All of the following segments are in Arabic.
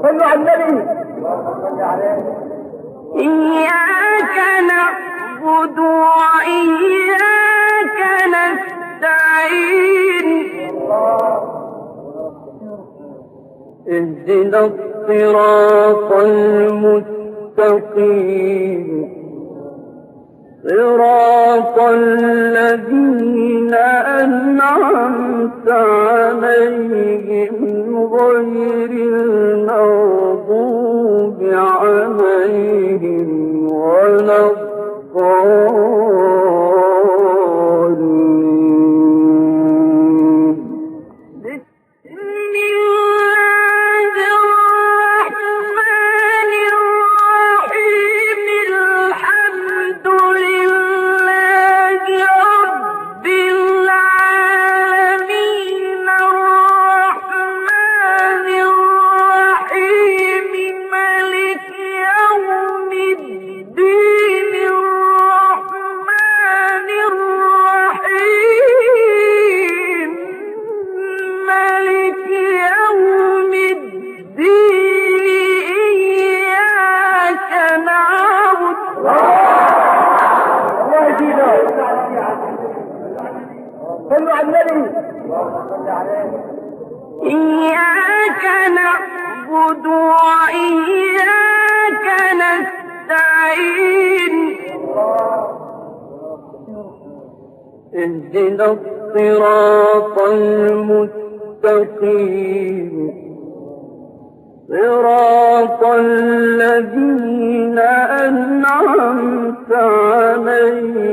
صلوا على النبي. إياك نعبد وإياك نستعين اهدنا الصراط المستقيم صراط الذين أنعمت عليهم غير المغضوب عليهم ولا الضالين. بسم الله الرحمن الرحيم الحمد لله رب العالمين الرحمن الرحيم مالك يوم الدين الرحمن الرحيم مالك يوم الدين إياك نعبد الله يزيده. صلوا على النبي. إياك نعبد وإياك نستعين اهدنا الصراط المستقيم صراط الذين أنعمت عليهم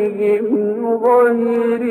غير